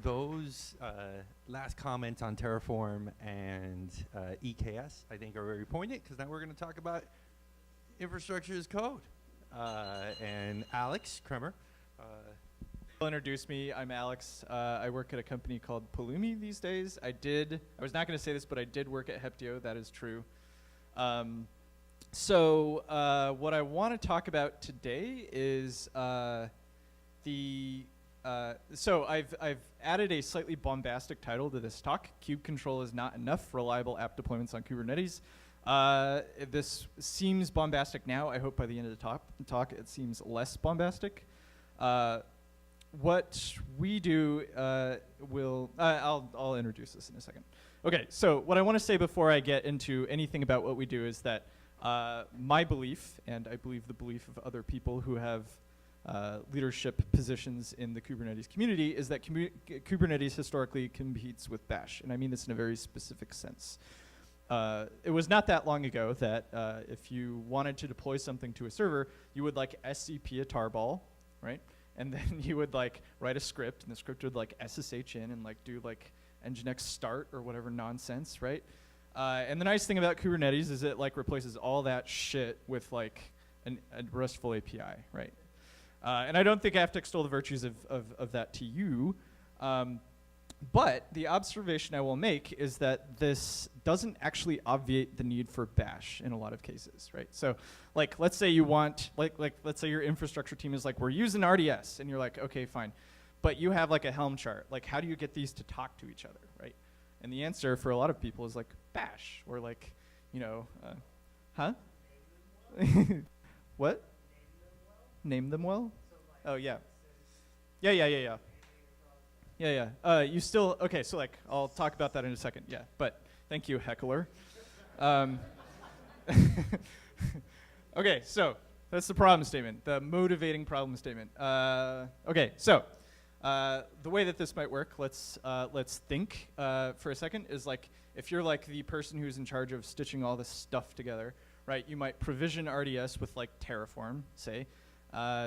those last comments on Terraform and EKS, I think, are very poignant, because now we're going to talk about infrastructure as code. And Alex Clemmer. Introduce me. I'm Alex. I work at a company called Pulumi these days. I was not going to say this, but I did work at Heptio. That is true. So what I want to talk about today is so I've added a slightly bombastic title to this talk. Kube control is not enough. Reliable app deployments on Kubernetes. This seems bombastic now. I hope by the end of the talk it seems less bombastic. What we do I'll introduce this in a second. Okay, so what I want to say before I get into anything about what we do is that my belief, and I believe the belief of other people who have leadership positions in the Kubernetes community, is that Kubernetes historically competes with Bash, and I mean this in a very specific sense. It was not that long ago that if you wanted to deploy something to a server, you would like SCP a tarball, right? And then you would like write a script, and the script would like SSH in and like do like Nginx start or whatever nonsense, right? And the nice thing about Kubernetes is it like replaces all that shit with like a RESTful API, right? And I don't think I have to extol the virtues of that to you. But the observation I will make is that this doesn't actually obviate the need for Bash in a lot of cases, right? So, like, let's say you want, let's say your infrastructure team is like, we're using RDS, and you're like, okay, fine. But you have like a Helm chart. Like, how do you get these to talk to each other, right? And the answer for a lot of people is like Bash, or like, you know, huh? What? Name them well? Oh, yeah. Yeah. You still, okay, so like, I'll talk about that in a second, yeah. But thank you, heckler. Okay, so that's the problem statement, the motivating problem statement. Okay, so the way that this might work, let's think for a second, is like, if you're like the person who's in charge of stitching all this stuff together, right, you might provision RDS with like Terraform, say.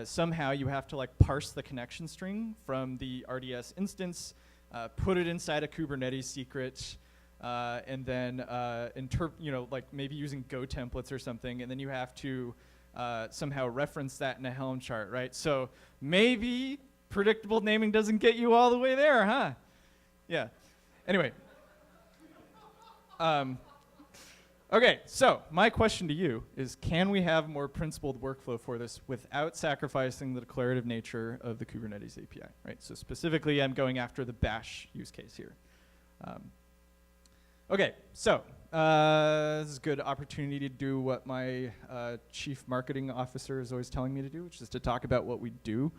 Somehow you have to like parse the connection string from the RDS instance, put it inside a Kubernetes secret, and then like maybe using Go templates or something, and then you have to somehow reference that in a Helm chart, right? So maybe predictable naming doesn't get you all the way there, huh? Yeah. Anyway. Okay, so my question to you is, can we have a more principled workflow for this without sacrificing the declarative nature of the Kubernetes API, right? So specifically, I'm going after the Bash use case here. Okay, so this is a good opportunity to do what my chief marketing officer is always telling me to do, which is to talk about what we do.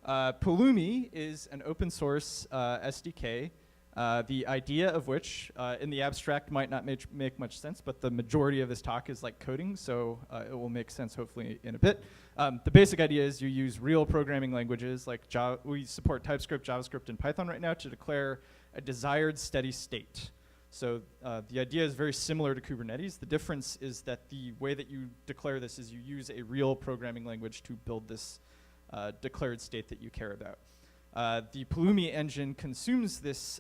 Pulumi is an open source SDK. The idea of which, in the abstract, might not make much sense, but the majority of this talk is like coding, so it will make sense hopefully in a bit. The basic idea is you use real programming languages like Java. We support TypeScript, JavaScript, and Python right now to declare a desired steady state. So the idea is very similar to Kubernetes. The difference is that the way that you declare this is you use a real programming language to build this declared state that you care about. The Pulumi engine consumes this,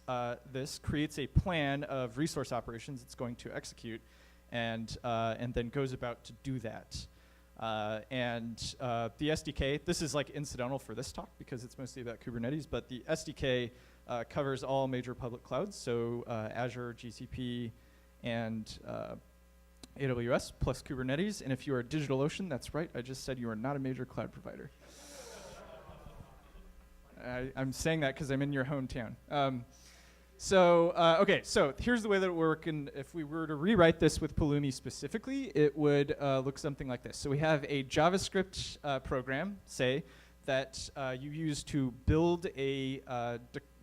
creates a plan of resource operations it's going to execute, and then goes about to do that. The SDK, this is like incidental for this talk because it's mostly about Kubernetes, but the SDK covers all major public clouds, so Azure, GCP, and AWS, plus Kubernetes. And if you are DigitalOcean, that's right, I just said you are not a major cloud provider. I'm saying that because I'm in your hometown. Okay, so here's the way that it would work, and if we were to rewrite this with Pulumi specifically, it would look something like this. So we have a JavaScript program, say, that you use to build you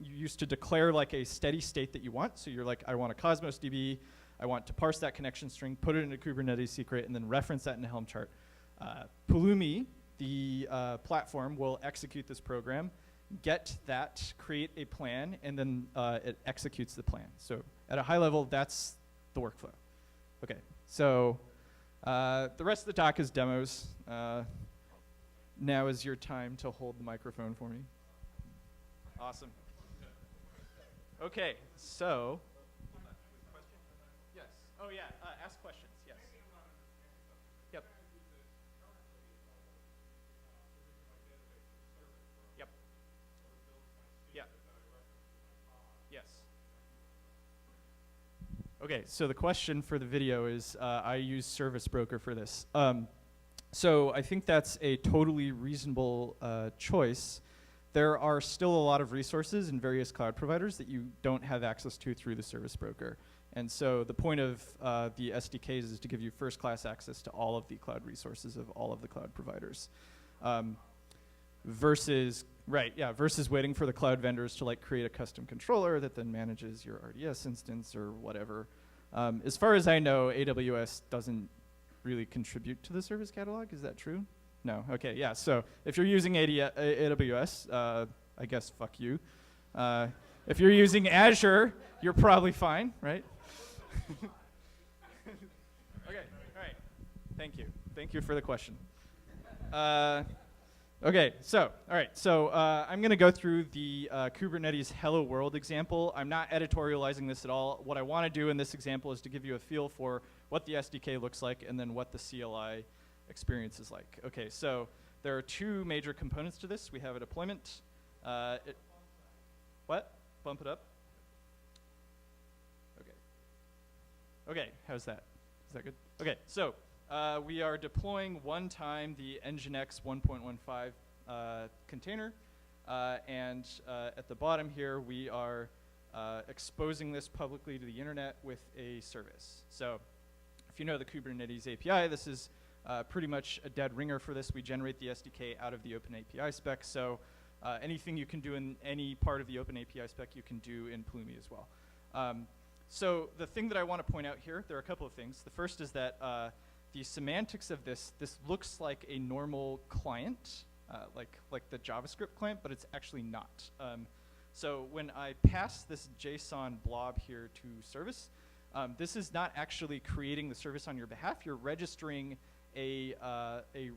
use to declare like a steady state that you want. So you're like, I want a Cosmos DB, I want to parse that connection string, put it in a Kubernetes secret, and then reference that in a Helm chart. Pulumi, the platform, will execute this program, get that, create a plan, and then it executes the plan. So at a high level, that's the workflow. Okay, so the rest of the talk is demos. Now is your time to hold the microphone for me. Awesome. Okay, so. Yes. Oh yeah. Ask questions. Yes. Yep. Yep. Yeah. Yes. Okay, so the question for the video is, I use Service Broker for this. So I think that's a totally reasonable choice. There are still a lot of resources in various cloud providers that you don't have access to through the Service Broker. And so the point of the SDKs is to give you first-class access to all of the cloud resources of all of the cloud providers. Versus waiting for the cloud vendors to like create a custom controller that then manages your RDS instance or whatever. As far as I know, AWS doesn't really contribute to the service catalog. Is that true? No. Okay. Yeah. So if you're using AWS, I guess fuck you. If you're using Azure, you're probably fine, right? Okay. All right. Thank you. Thank you for the question. Okay, so, all right, so I'm going to go through the Kubernetes Hello World example. I'm not editorializing this at all. What I want to do in this example is to give you a feel for what the SDK looks like and then what the CLI experience is like. Okay, so there are two major components to this. We have a deployment. What? Bump it up? Okay. Okay, how's that? Is that good? Okay, so we are deploying one time the Nginx 1.15 container, and at the bottom here we are exposing this publicly to the internet with a service. So if you know the Kubernetes API, this is pretty much a dead ringer for this. We generate the SDK out of the Open API spec, so anything you can do in any part of the Open API spec you can do in Pulumi as well. So the thing that I want to point out here, there are a couple of things. The first is that the semantics of this looks like a normal client, like the JavaScript client, but it's actually not. So when I pass this JSON blob here to service, this is not actually creating the service on your behalf. You're registering a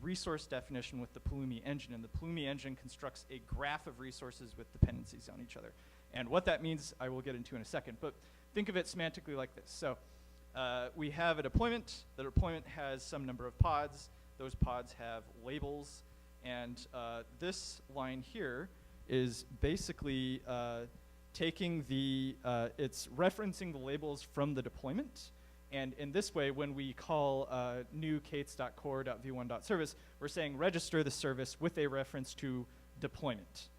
resource definition with the Pulumi engine, and the Pulumi engine constructs a graph of resources with dependencies on each other. And what that means, I will get into in a second, but think of it semantically like this. So we have a deployment. The deployment has some number of pods. Those pods have labels. And this line here is basically taking it's referencing the labels from the deployment. And in this way, when we call new kates.core.v1.service, we're saying register the service with a reference to deployment.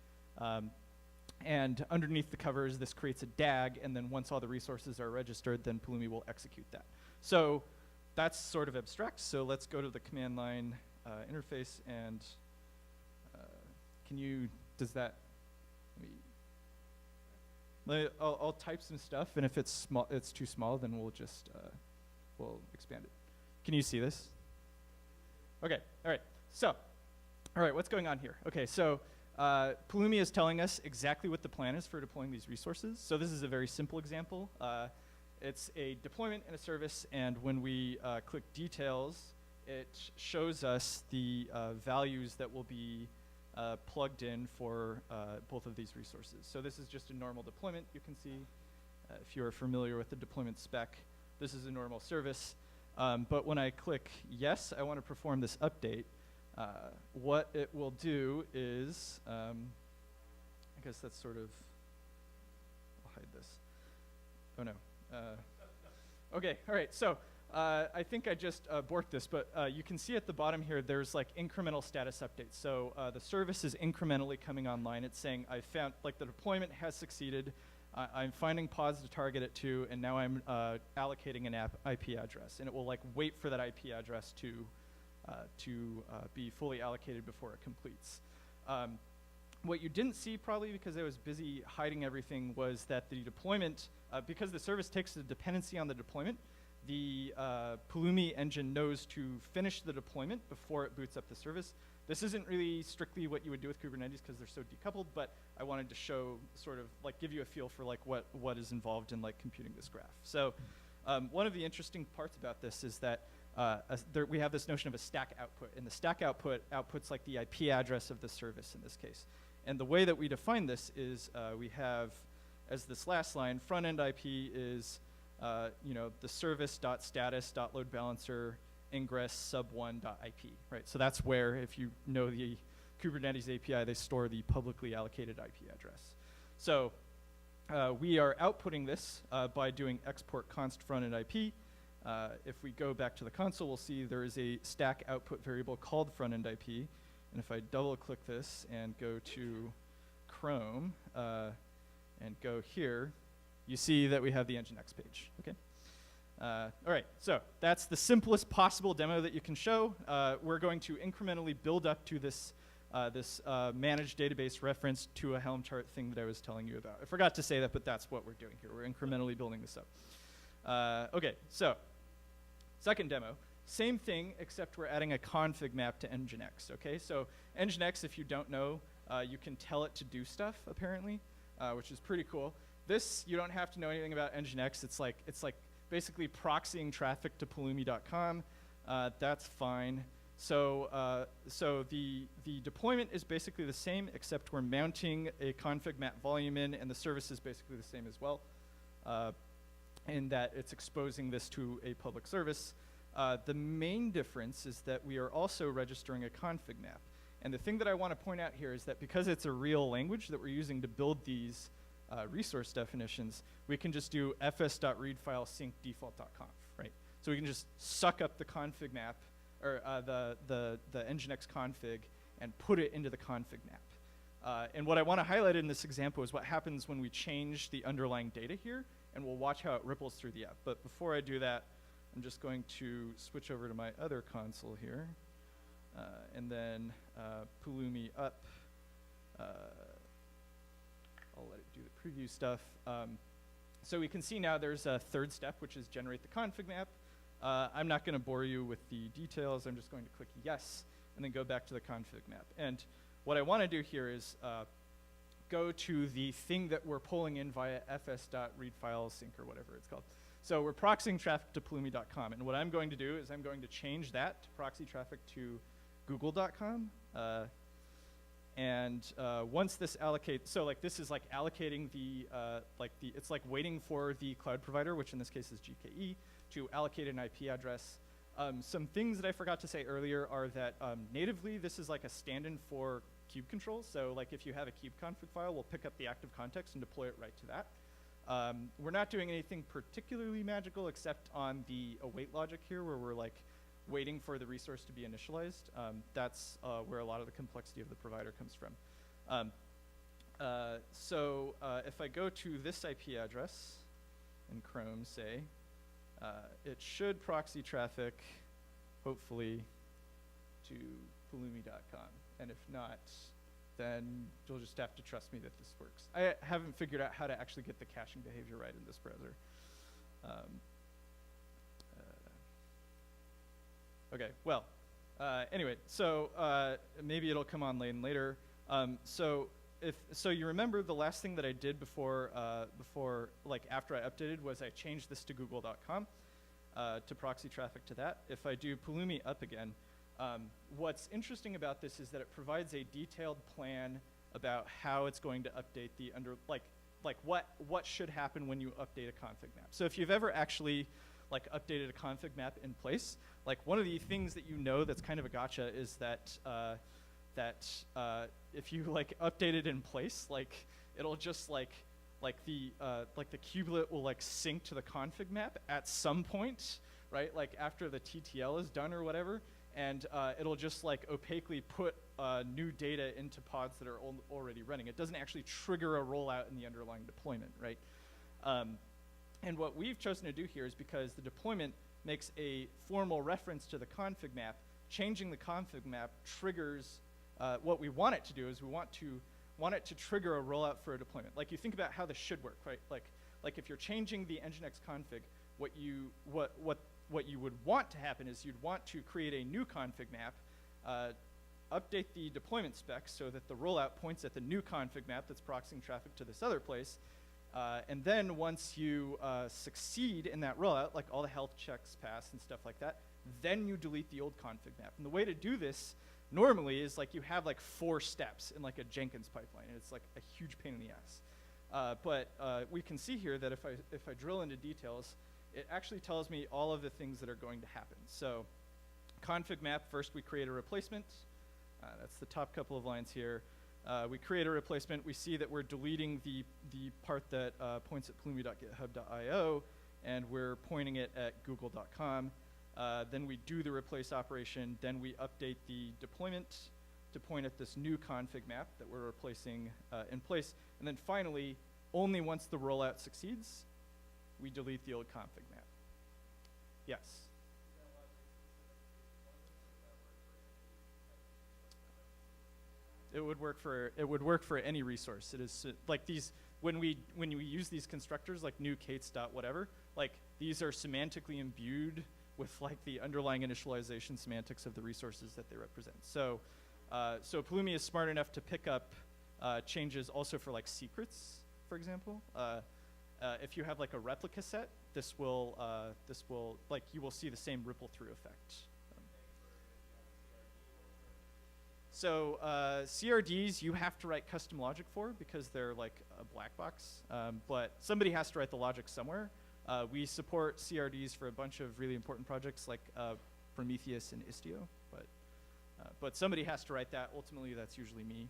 And underneath the covers, this creates a DAG, and then once all the resources are registered, then Pulumi will execute that. So that's sort of abstract, so let's go to the command line interface, and I'll type some stuff, and if it's too small, then we'll just, we'll expand it. Can you see this? Okay, all right, so, all right, what's going on here? Okay, so Pulumi is telling us exactly what the plan is for deploying these resources. So this is a very simple example. It's a deployment and a service, and when we click details, it shows us the values that will be plugged in for both of these resources. So this is just a normal deployment, you can see. If you're familiar with the deployment spec, this is a normal service. But when I click yes, I want to perform this update. What it will do is, I guess that's sort of, I'll hide this. Oh no. Okay, all right, so I think I just borked this, but you can see at the bottom here, there's like incremental status updates. So the service is incrementally coming online. It's saying I found, like the deployment has succeeded. I'm finding pods to target it to, and now I'm allocating an IP address. And it will like wait for that IP address to be fully allocated before it completes. What you didn't see, probably because I was busy hiding everything, was that the deployment, because the service takes the dependency on the deployment, the Pulumi engine knows to finish the deployment before it boots up the service. This isn't really strictly what you would do with Kubernetes because they're so decoupled, but I wanted to show, sort of, like give you a feel for like what is involved in like computing this graph. So one of the interesting parts about this is that we have this notion of a stack output, and the stack output outputs like the IP address of the service in this case. And the way that we define this is we have as this last line. Front-end IP is the service.status.load-balancer ingress sub1.ip, right? So that's where, if you know the Kubernetes API, they store the publicly allocated IP address. So we are outputting this by doing export const front-end IP. If we go back to the console, we'll see there is a stack output variable called front-end IP. And if I double-click this and go to Chrome and go here, you see that we have the Nginx page. Okay. All right, so that's the simplest possible demo that you can show. We're going to incrementally build up to this managed database reference to a Helm chart thing that I was telling you about. I forgot to say that, but that's what we're doing here. We're incrementally building this up. Okay, so second demo, same thing, except we're adding a config map to Nginx. Okay, so Nginx, if you don't know, you can tell it to do stuff apparently, which is pretty cool. This, you don't have to know anything about Nginx. It's like basically proxying traffic to Pulumi.com. That's fine. So the deployment is basically the same, except we're mounting a config map volume in, and the service is basically the same as well, in that it's exposing this to a public service. The main difference is that we are also registering a config map. And the thing that I want to point out here is that because it's a real language that we're using to build these resource definitions, we can just do fs.readfile sync default.conf, right? So we can just suck up the config map, or the Nginx config, and put it into the config map. And what I want to highlight in this example is what happens when we change the underlying data here, and we'll watch how it ripples through the app. But before I do that, I'm just going to switch over to my other console here, and then Pulumi up. I'll let it do the preview stuff. So we can see now there's a third step, which is generate the config map. I'm not going to bore you with the details. I'm just going to click yes, and then go back to the config map. And what I want to do here is go to the thing that we're pulling in via fs.readfilesync or whatever it's called. So we're proxying traffic to Pulumi.com. And what I'm going to do is I'm going to change that to proxy traffic to google.com. Once this allocates, so like this is like allocating it's like waiting for the cloud provider, which in this case is GKE, to allocate an IP address. Some things that I forgot to say earlier are that natively this is like a stand-in for kube controls. So like if you have a kube config file, we'll pick up the active context and deploy it right to that. We're not doing anything particularly magical except on the await logic here, where we're like waiting for the resource to be initialized. That's where a lot of the complexity of the provider comes from. If I go to this IP address in Chrome, say, it should proxy traffic, hopefully, to Pulumi.com. And if not, then you'll just have to trust me that this works. I haven't figured out how to actually get the caching behavior right in this browser. Okay, well, anyway, so maybe it'll come on later. So you remember the last thing that I did before after I updated was I changed this to google.com to proxy traffic to that. If I do Pulumi up again, what's interesting about this is that it provides a detailed plan about how it's going to update the what should happen when you update a config map. So if you've ever actually updated a config map in place, one of the things that you know that's kind of a gotcha is that if you update it in place, it'll just the kubelet will sync to the config map at some point, right? After the TTL is done or whatever, and it'll just opaquely put new data into pods that are already running. It doesn't actually trigger a rollout in the underlying deployment, right? And what we've chosen to do here is because the deployment makes a formal reference to the config map, changing the config map triggers what we want it to do is we want it to trigger a rollout for a deployment. You think about how this should work, right? Like if you're changing the Nginx config, what you would want to happen is you'd want to create a new config map, update the deployment specs so that the rollout points at the new config map that's proxying traffic to this other place. And then once you succeed in that rollout, all the health checks pass and stuff like that, then you delete the old config map. And the way to do this normally is you have 4 steps in a Jenkins pipeline, and it's a huge pain in the ass. But we can see here that if I drill into details, it actually tells me all of the things that are going to happen. So ConfigMap, first we create a replacement. That's the top couple of lines here. We create a replacement. We see that we're deleting the part that points at pulumi.github.io, and we're pointing it at google.com. Then we do the replace operation. Then we update the deployment to point at this new config map that we're replacing in place. And then finally, only once the rollout succeeds, we delete the old config map. Yes? It would work for any resource. It is like these when we use these constructors like new Kates dot whatever, like these are semantically imbued with like the underlying initialization semantics of the resources that they represent. So so Pulumi is smart enough to pick up changes also for like secrets, for example. If you have like a replica set, this will like you will see the same ripple through effect. So CRDs you have to write custom logic for because they're like a black box, but somebody has to write the logic somewhere. We support CRDs for a bunch of really important projects like Prometheus and Istio, but somebody has to write that. Ultimately, that's usually me.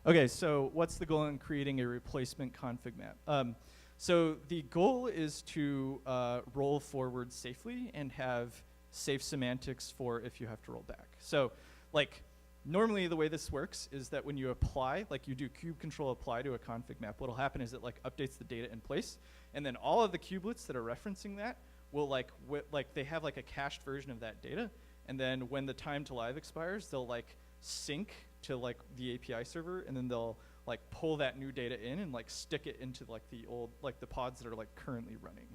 Okay, so what's the goal in creating a replacement config map? So the goal is to roll forward safely and have safe semantics for if you have to roll back. So like normally the way this works is that when you apply, like you do kubectl apply to a config map, what'll happen is it like updates the data in place, and then all of the kubelets that are referencing that will like they have like a cached version of that data, and then when the time to live expires, they'll like sync to like the API server, and then they'll like pull that new data in and like stick it into like the old like the pods that are like currently running.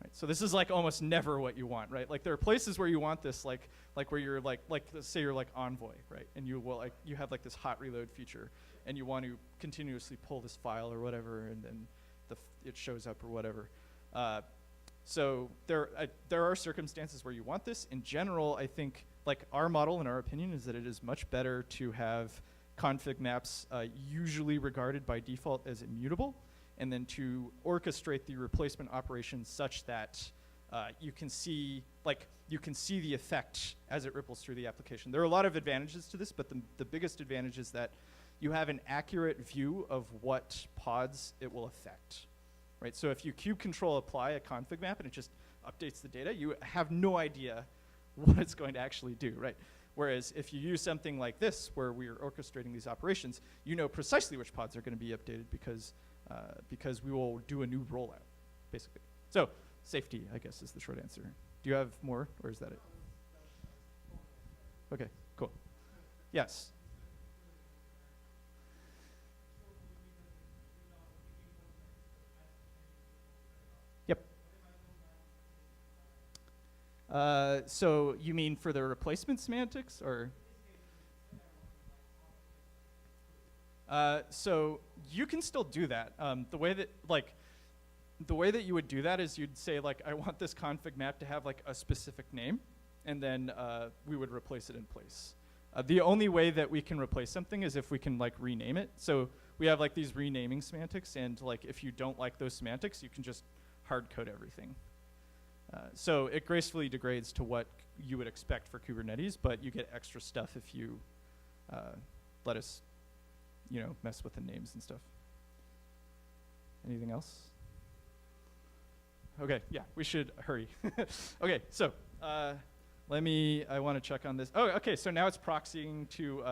Right, so this is like almost never what you want, right? Like there are places where you want this, like where you're like let's say you're like Envoy, right? And you will like you have like this hot reload feature, and you want to continuously pull this file or whatever, and then it shows up or whatever. So there are circumstances where you want this. In general, I think like our model, in our opinion, is that it is much better to have config maps usually regarded by default as immutable, and then to orchestrate the replacement operation such that you can see the effect as it ripples through the application. There are a lot of advantages to this, but the biggest advantage is that you have an accurate view of what pods it will affect. Right? So if you kubectl apply a config map and it just updates the data, you have no idea what it's going to actually do, right? Whereas if you use something like this, where we are orchestrating these operations, you know precisely which pods are going to be updated because we will do a new rollout, basically. So safety, I guess, is the short answer. Do you have more, or is that it? Okay, cool. Yes. So you mean for the replacement semantics, or? So you can still do that. The way that you would do that is you'd say like, I want this config map to have like a specific name, and then we would replace it in place. The only way that we can replace something is if we can like rename it. So we have like these renaming semantics, and like if you don't like those semantics, you can just hard code everything. So it gracefully degrades to what you would expect for Kubernetes, but you get extra stuff if you let us, mess with the names and stuff. Anything else? Okay, yeah, we should hurry. Okay, so I want to check on this. Oh, okay, so now it's proxying to,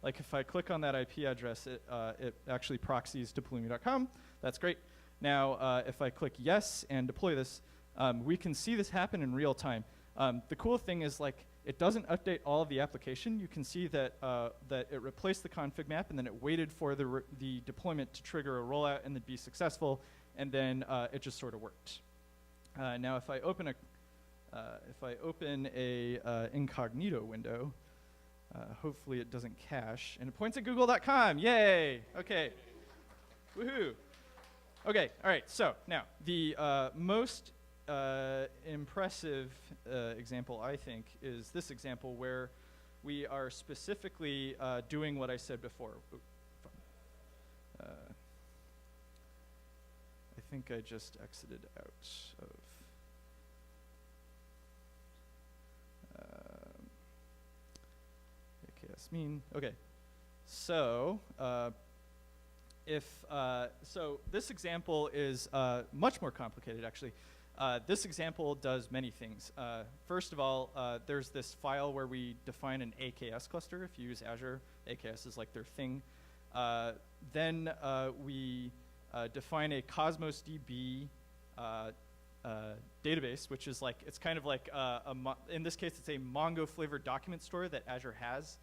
like if I click on that IP address, it actually proxies to pulumi.com. That's great. Now, if I click yes and deploy this, we can see this happen in real time. The cool thing is like it doesn't update all of the application. You can see that that it replaced the config map, and then it waited for the deployment to trigger a rollout and then be successful, and then it just sort of worked. Now, if I open a incognito window, hopefully it doesn't cache, and it points at google.com. Yay! Okay. Woohoo! Okay. All right. So now the most impressive example, I think, is this example where we are specifically doing what I said before. I think I just exited out of AKS mean. Okay, so so this example is much more complicated, actually. This example does many things. First of all, there's this file where we define an AKS cluster. If you use Azure, AKS is like their thing. Then we define a Cosmos DB database, which is like, it's kind of like, in this case, it's a Mongo flavored document store that Azure has.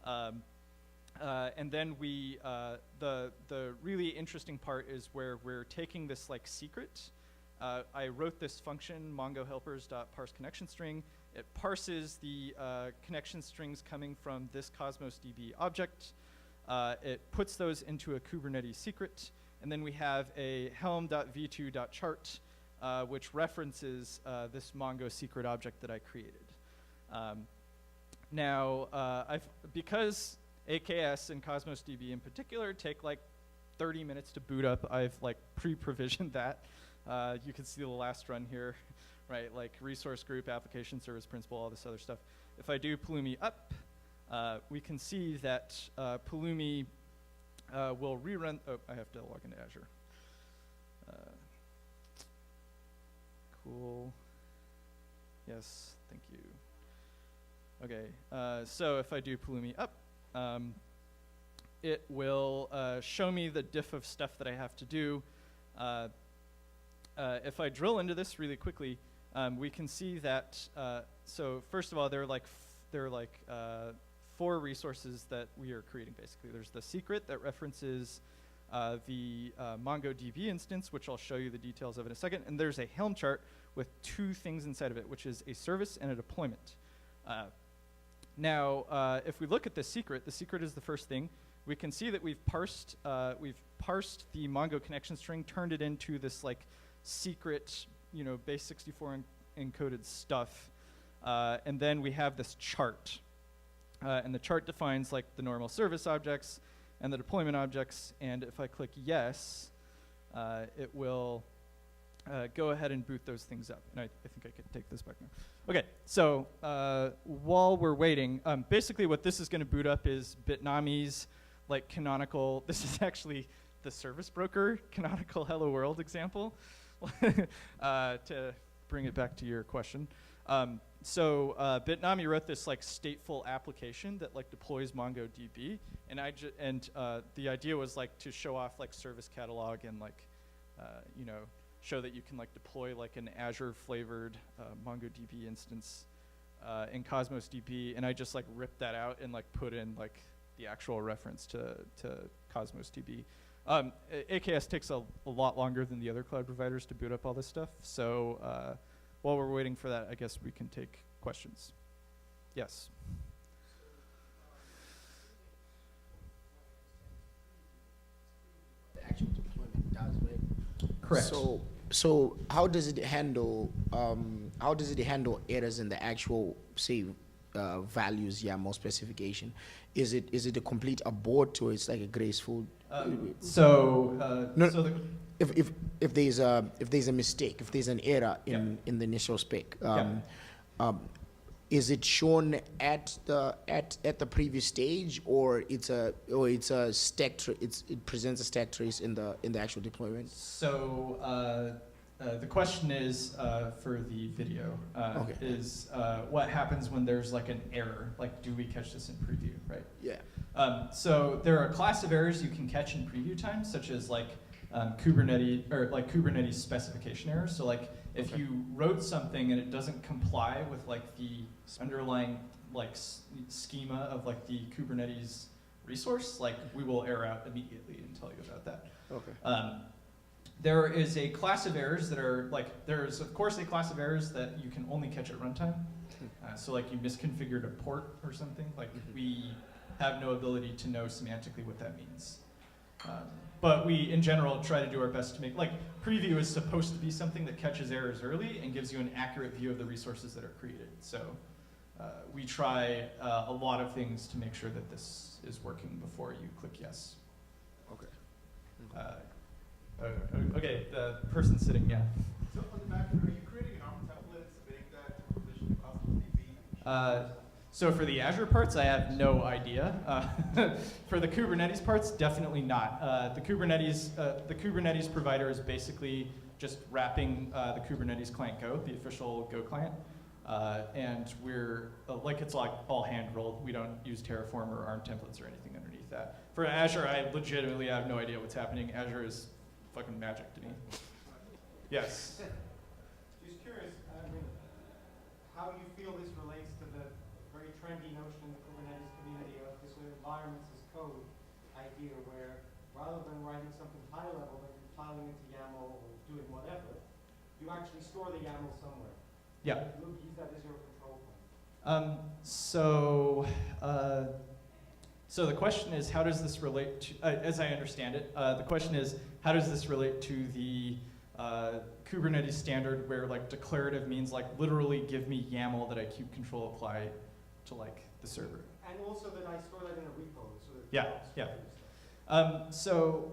And then we, the really interesting part is where we're taking this like secret. I wrote this function, mongo helpers.parse connection string. It parses the connection strings coming from this Cosmos DB object. It puts those into a Kubernetes secret. And then we have a helm.v2.chart, which references this Mongo secret object that I created. Now, because AKS and Cosmos DB in particular take like 30 minutes to boot up, I've like pre-provisioned that. You can see the last run here, right? Like resource group, application service principal, all this other stuff. If I do Pulumi up, we can see that Pulumi will rerun. Oh, I have to log into Azure. Cool. Yes, thank you. Okay, so if I do Pulumi up, it will show me the diff of stuff that I have to do. If I drill into this really quickly, we can see that, so first of all, there are like 4 resources that we are creating, basically. There's the secret that references the MongoDB instance, which I'll show you the details of in a second. And there's a Helm chart with 2 things inside of it, which is a service and a deployment. Now, if we look at the secret is the first thing. We can see that we've parsed the Mongo connection string, turned it into this like secret, base 64 encoded stuff. And then we have this chart. And the chart defines like the normal service objects and the deployment objects. And if I click yes, it will go ahead and boot those things up. And I think I can take this back now. Okay, so while we're waiting, basically what this is going to boot up is Bitnami's like canonical, this is actually the service broker canonical hello world example, to bring it back to your question. So Bitnami wrote this like stateful application that like deploys MongoDB, and the idea was like to show off like service catalog and like show that you can like deploy like an Azure flavored MongoDB instance in Cosmos DB, and I just like ripped that out and like put in like the actual reference to Cosmos DB. AKS takes a lot longer than the other cloud providers to boot up all this stuff. So while we're waiting for that, I guess we can take questions. Yes. The actual deployment does, right? Correct. So how does it handle errors in the actual, say, values YAML specification? Is it a complete abort, or it's like a graceful? If there's a mistake, if there's an error in the initial spec, is it shown at the previous stage, or it's a stack it presents a stack trace in the actual deployment? So the question is for the video is what happens when there's like an error? Like, do we catch this in preview, right? Yeah. So there are a class of errors you can catch in preview time, such as like Kubernetes specification errors. So like if you wrote something and it doesn't comply with like the underlying like schema of like the Kubernetes resource, like we will error out immediately and tell you about that. Okay. There is a class of errors that are like, there's of course a class of errors that you can only catch at runtime. So like you misconfigured a port or something, like we have no ability to know semantically what that means. But we, in general, try to do our best to make, like, preview is supposed to be something that catches errors early and gives you an accurate view of the resources that are created. So we try a lot of things to make sure that this is working before you click yes. Okay. Okay, the person sitting, yeah. So on the back end, are you creating an ARM template submitting that to position custom DB? So for the Azure parts, I have no idea. For the Kubernetes parts, definitely not. The Kubernetes provider is basically just wrapping the Kubernetes client Go, the official Go client. And we're, like it's like all hand rolled. We don't use Terraform or ARM templates or anything underneath that. For Azure, I legitimately have no idea what's happening. Azure is fucking magic to me. Yes? Just curious, I mean, how you feel this relates to the very trendy notion in the Kubernetes community of this environments as code idea, where rather than writing something high level and compiling into YAML or doing whatever, you actually store the YAML somewhere. Yeah. You use that as your control point. So the question is, how does this relate to, as I understand it, the question is, how does this relate to the Kubernetes standard where like declarative means like literally give me YAML that I kube control apply to like the server? And also that I store that in a repo. So that Yeah, yeah. So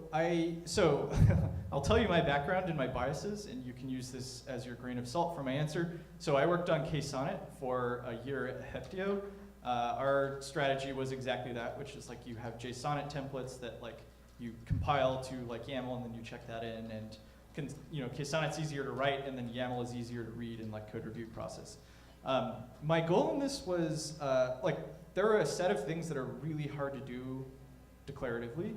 I'll tell you my background and my biases, and you can use this as your grain of salt for my answer. So I worked on KSonnet for a year at Heptio. Our strategy was exactly that, which is like you have JSonnet templates that like you compile to like YAML, and then you check that in, and KSonnet's easier to write, and then YAML is easier to read in like code review process. My goal in this was like there are a set of things that are really hard to do declaratively.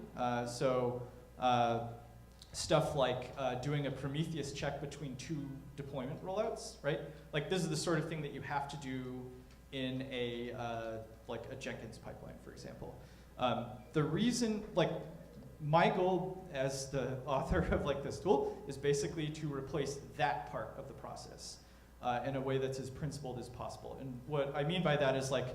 Stuff like doing a Prometheus check between two deployment rollouts, right? Like this is the sort of thing that you have to do in a like a Jenkins pipeline, for example. The reason, like, my goal as the author of like this tool is basically to replace that part of the process in a way that's as principled as possible. And what I mean by that is like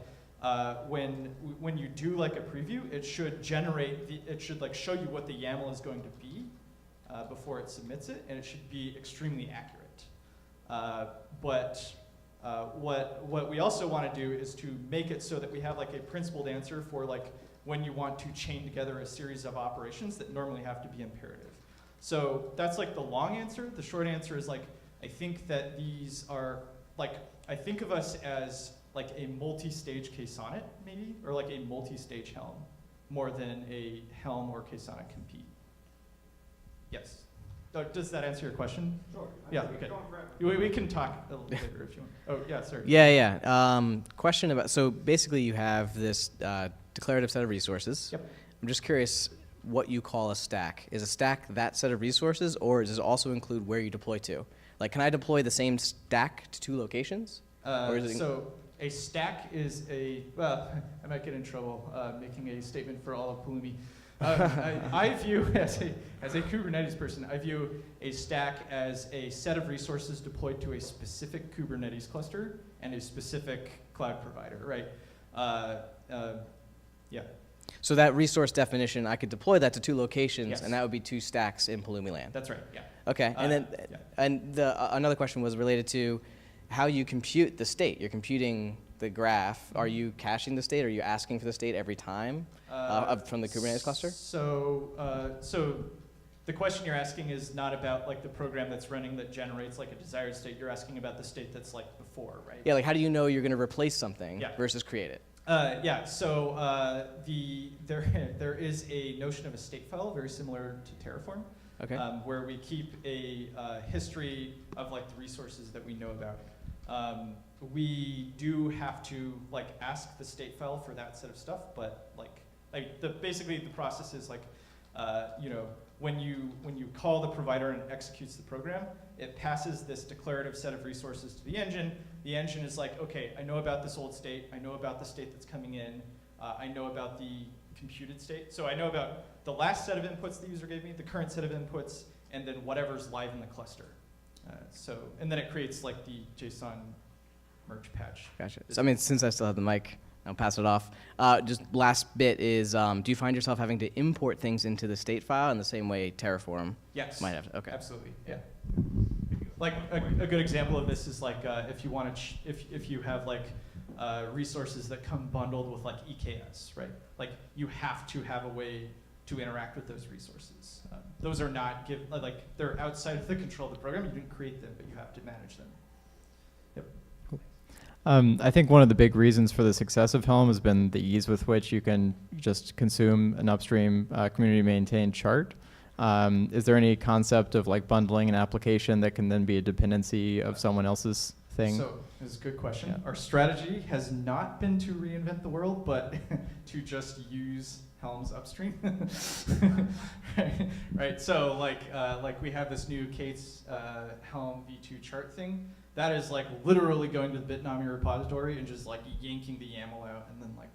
when you do like a preview, it should it should like show you what the YAML is going to be before it submits it, and it should be extremely accurate. What we also want to do is to make it so that we have like a principled answer for like when you want to chain together a series of operations that normally have to be imperative. So that's like the long answer. The short answer is like, I think that these are like, I think of us as like a multi-stage KSonnet maybe, or like a multi-stage Helm, more than a Helm or KSonnet compete. Yes. Does that answer your question? Sure. Yeah, okay. We can talk a little later if you want. Oh, yeah, sorry. Yeah. Question about, so basically you have this declarative set of resources. Yep. I'm just curious what you call a stack. Is a stack that set of resources, or does it also include where you deploy to? Like, can I deploy the same stack to two locations? Or is it So a stack is well, I might get in trouble making a statement for all of Pulumi. I view, as a Kubernetes person, I view a stack as a set of resources deployed to a specific Kubernetes cluster and a specific cloud provider, right? Yeah. So that resource definition, I could deploy that to two locations, Yes. and that would be two stacks in Pulumi land. That's right, yeah. Okay, and then yeah. and another question was related to how you compute the state. You're computing the graph. Are you caching the state? Are you asking for the state every time from the Kubernetes cluster? So the question you're asking is not about like the program that's running that generates like a desired state. You're asking about the state that's like before, right? Yeah, like how do you know you're going to replace something Yeah. versus create it? So there is a notion of a state file very similar to Terraform, Okay. where we keep a history of like the resources that we know about. We do have to like ask the state file for that set of stuff, but basically the process is like, when you call the provider and it executes the program, it passes this declarative set of resources to the engine. The engine is like, okay, I know about this old state. I know about the state that's coming in. I know about the computed state. So I know about the last set of inputs the user gave me, the current set of inputs, and then whatever's live in the cluster. And then it creates like the JSON merge patch. Gotcha. So, I mean, since I still have the mic, I'll pass it off. Just last bit is, do you find yourself having to import things into the state file in the same way Terraform Yes. might have to? Okay. Absolutely. Yeah. Like a good example of this is like if you want to if you have like resources that come bundled with like EKS, right? Like you have to have a way to interact with those resources. Those are not like they're outside of the control of the program. You didn't create them, but you have to manage them. Yep. I think one of the big reasons for the success of Helm has been the ease with which you can just consume an upstream community-maintained chart. Is there any concept of like bundling an application that can then be a dependency of someone else's thing? So, this is a good question. Yeah. Our strategy has not been to reinvent the world, but to just use Helm's upstream. right. So, like we have this new Kate's Helm v2 chart thing. That is like literally going to the Bitnami repository and just like yanking the YAML out and then like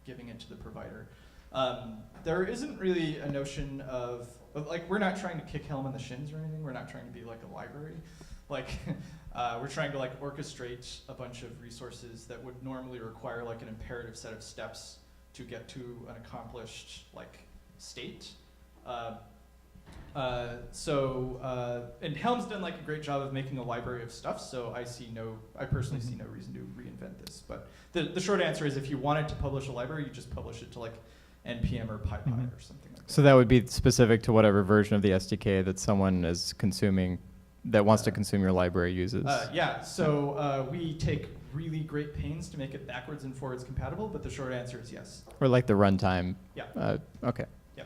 giving it to the provider. There isn't really a notion of like, we're not trying to kick Helm in the shins or anything. We're not trying to be like a library. Like, we're trying to like orchestrate a bunch of resources that would normally require like an imperative set of steps to get to an accomplished like state. And Helm's done like a great job of making a library of stuff. So I personally see no reason to reinvent this. But the short answer is, if you wanted to publish a library, you just publish it to like NPM or PyPy or something like that. So that would be specific to whatever version of the SDK that someone is consuming, that wants to consume your library uses. Yeah, so we take really great pains to make it backwards and forwards compatible, but the short answer is yes. Or like the runtime. Yeah. Okay. Yeah.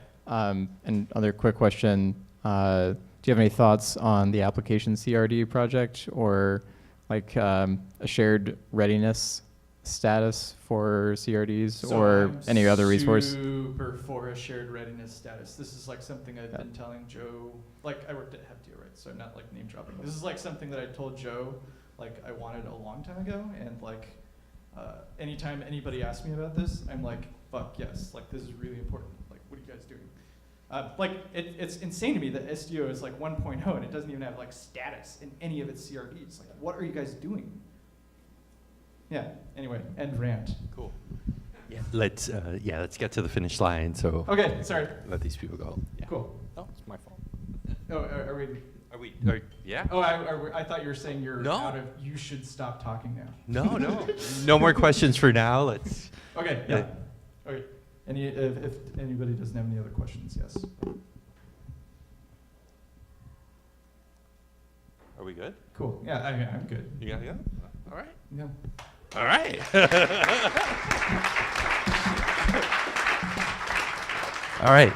And other quick question, do you have any thoughts on the application CRD project, or like a shared readiness status for CRDs, or I'm any other resource? Super for a shared readiness status. This is like something I've been telling Joe. Like, I worked at Heptio, right? So I'm not like name dropping. This is like something that I told Joe like I wanted a long time ago, and like anytime anybody asks me about this, I'm like, fuck yes, like this is really important. Like, what are you guys doing? Like it's insane to me that SDO is like 1.0 and it doesn't even have like status in any of its CRDs. Like, what are you guys doing? Yeah. Anyway, end rant. Cool. Yeah. Let's get to the finish line. So Okay. Sorry. let these people go. Yeah. Cool. Oh, it's my fault. Oh, are we? Yeah. Oh, I thought you were saying you're No. out of. You should stop talking now. No. No more questions for now. Let's. Okay. Yeah. Okay. If anybody doesn't have any other questions, yes. Are we good? Cool. Yeah, I'm good. You got it? All right. Yeah. All right. All right.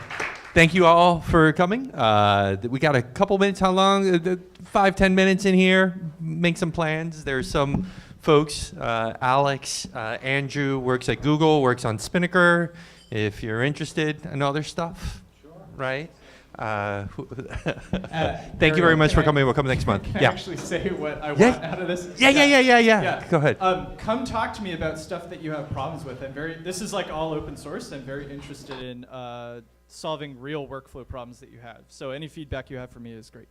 Thank you all for coming. We got a couple minutes. How long? 5-10 minutes in here. Make some plans. There's some folks. Alex, Andrew works at Google, works on Spinnaker. If you're interested in other stuff, sure. Right? Thank you very much for coming. We'll come next month. Can I Yeah. actually say what I want out of this? Yeah. Go ahead. Come talk to me about stuff that you have problems with. This is like all open source. I'm very interested in solving real workflow problems that you have. So any feedback you have for me is great.